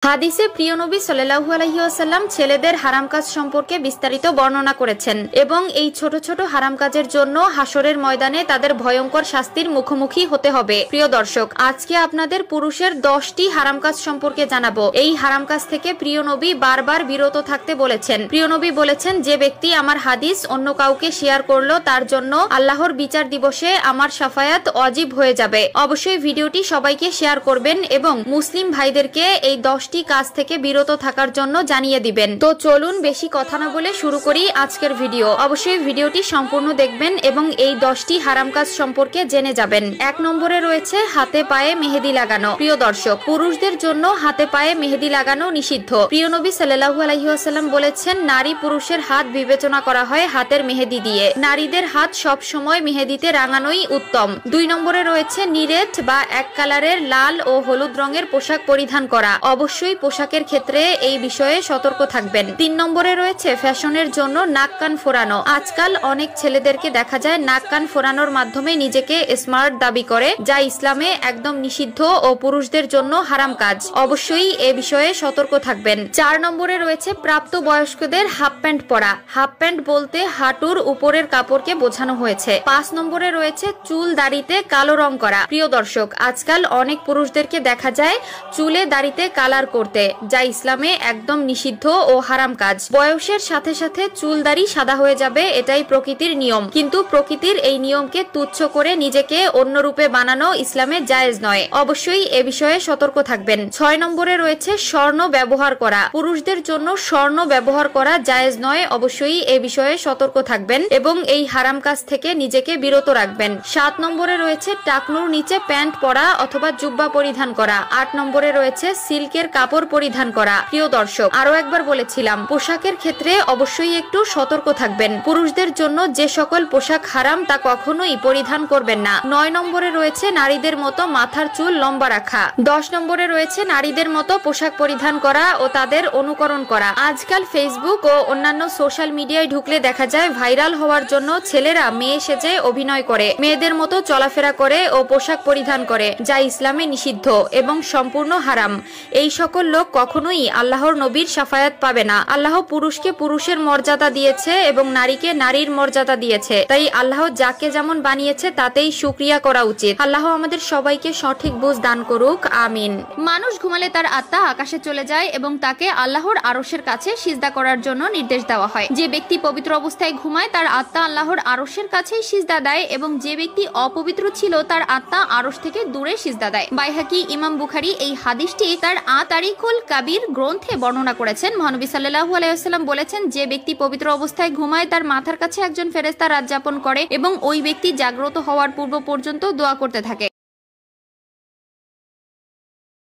হাদিসে প্রিয় নবী সাল্লাল্লাহু আলাইহি ওয়াসাল্লাম ছেলেদের হারাম কাজ সম্পর্কে বিস্তারিত বর্ণনা করেছেন এবং এই ছোট ছোট হারাম কাজের জন্য হাসরের ময়দানে তাদের ভয়ঙ্কর শাস্তির মুখোমুখি হতে হবে। প্রিয় দর্শক, আজকে আপনাদের পুরুষের 10টি হারাম কাজ সম্পর্কে জানাবো। এই হারাম কাজ থেকে প্রিয় নবী বারবার বিরত থাকতে বলেছেন। প্রিয় নবী বলেছেন, যে ব্যক্তি আমার হাদিস অন্য কাউকে শেয়ার করলো তার জন্য আল্লাহর বিচার দিবসে আমার শাফায়াত ওয়াজিব হয়ে যাবে। অবশ্যই ভিডিওটি সবাইকে শেয়ার করবেন এবং মুসলিম ভাইদেরকে এই 10টি কাজ থেকে বিরত থাকার জন্য জানিয়ে দিবেন। তো চলুন বেশি কথা না বলে শুরু করি আজকের ভিডিও। অবশ্যই ভিডিওটি সম্পূর্ণ দেখবেন এবং এই 10টি হারাম কাজ সম্পর্কে জেনে যাবেন। 1 নম্বরে রয়েছে হাতে পায়ে মেহেদি লাগানো। প্রিয় দর্শক, পুরুষদের জন্য হাতে পায়ে মেহেদি লাগানো নিষিদ্ধ। প্রিয় নবী সাল্লাল্লাহু আলাইহি ওয়াসাল্লাম বলেছেন, নারী পুরুষের হাত বিবেচনা করা হয় হাতের মেহেদি দিয়ে। নারীদের হাত সব সময় মেহেদিতে রাঙানোই উত্তম। 2 নম্বরে রয়েছে নিরেট বা এক কালারের লাল ও হলুদ রঙের পোশাক পরিধান করা। অবশ্যই পোশাকের ক্ষেত্রে এই বিষয়ে সতর্ক থাকবেন। 3 নম্বরে রয়েছে ফ্যাশনের জন্য নাক কান ফোরানো। আজকাল অনেক ছেলেদেরকে দেখা যায় নাক কান ফোরানোর মাধ্যমে নিজেকে স্মার্ট দাবি করে, যা ইসলামে একদম নিষিদ্ধ ও পুরুষদের জন্য হারাম কাজ। অবশ্যই এ বিষয়ে সতর্ক থাকবেন। 4 নম্বরে রয়েছে প্রাপ্ত বয়স্কদের হাফ প্যান্ট পরা। হাফ প্যান্ট বলতে হাঁটুর উপরের কাপড়কে বোঝানো হয়েছে। 5 নম্বরে রয়েছে চুল দাড়িতে কালো রং করা। প্রিয় দর্শক, আজকাল অনেক পুরুষদেরকে দেখা যায় চুলে দাড়িতে কালার করতে, যা ইসলামে একদম নিষিদ্ধ ও হারাম কাজ। বয়সের সাথে সাথে চুল দাড়ি সাদা হয়ে যাবে, এটাই প্রকৃতির নিয়ম। কিন্তু প্রকৃতির এই নিয়মকে তুচ্ছ করে নিজেকে অন্য রূপে বানানো ইসলামে জায়েজ নয়। অবশ্যই এ বিষয়ে সতর্ক থাকবেন। 6 নম্বরে রয়েছে স্বর্ণ ব্যবহার করা। পুরুষদের জন্য স্বর্ণ ব্যবহার করা জায়েজ নয়। অবশ্যই এ বিষয়ে সতর্ক থাকবেন এবং এই হারাম কাজ থেকে নিজেকে বিরত রাখবেন। 7 নম্বরে রয়েছে টাকনুর নিচে প্যান্ট পরা অথবা জুব্বা পরিধান করা। 8 নম্বরে রয়েছে সিল্কের কাপড় পরিধান করা। প্রিয় দর্শক, আরো একবার বলেছিলাম, পোশাকের ক্ষেত্রে অবশ্যই একটু সতর্ক থাকবেন। পুরুষদের জন্য যে সকল পোশাক হারাম তা কখনোই পরিধান করবেন না। 9 নম্বরে রয়েছে নারীদের মতো মাথার চুল লম্বা রাখা। 10 নম্বরে রয়েছে নারীদের মতো পোশাক পরিধান করা ও তাদের অনুকরণ করা। আজকাল ফেসবুক ও অন্যান্য সোশ্যাল মিডিয়ায় ঢুকলে দেখা যায় ভাইরাল হওয়ার জন্য ছেলেরা মেয়ে সেজে অভিনয় করে, মেয়েদের মতো চলাফেরা করে ও পোশাক পরিধান করে, যা ইসলামে নিষিদ্ধ এবং সম্পূর্ণ হারাম। এই সকল লোক কখনোই আল্লাহর নবীর শাফায়াত পাবে না। আল্লাহ পুরুষকে পুরুষের মর্যাদা দিয়েছে এবং নারীকে নারীর মর্যাদা দিয়েছে। তাই আল্লাহ যাকে যেমন বানিয়েছে তাতেই শুকরিয়া করা উচিত। আল্লাহ আমাদের সবাইকে সঠিক বুঝ দান করুক, আমিন। মানুষ ঘুমালে তার আত্মা আকাশে চলে যায় এবং তাকে আল্লাহর আরশের কাছে সিজদা করার জন্য নির্দেশ দেওয়া হয়। যে ব্যক্তি পবিত্র অবস্থায় ঘুমায় তার আত্মা আল্লাহর আরশের কাছেই সিজদা দেয় এবং যে ব্যক্তি অপবিত্র ছিল তার আত্মা আরশ থেকে দূরে সিজদা দেয়। বাইহাকি ইমাম বুখারী এই হাদিসটি তার তারিকুল কাবির গ্রন্থে বর্ণনা করেছেন। মহানবী সাল্লাল্লাহু আলাইহি ওয়াসাল্লাম বলেছেন, যে ব্যক্তি পবিত্র অবস্থায় ঘুমায় তার মাথার কাছে একজন ফেরেশতা রাত যাপন করে এবং ওই ব্যক্তি জাগ্রত হওয়ার পূর্ব পর্যন্ত দোয়া করতে থাকে।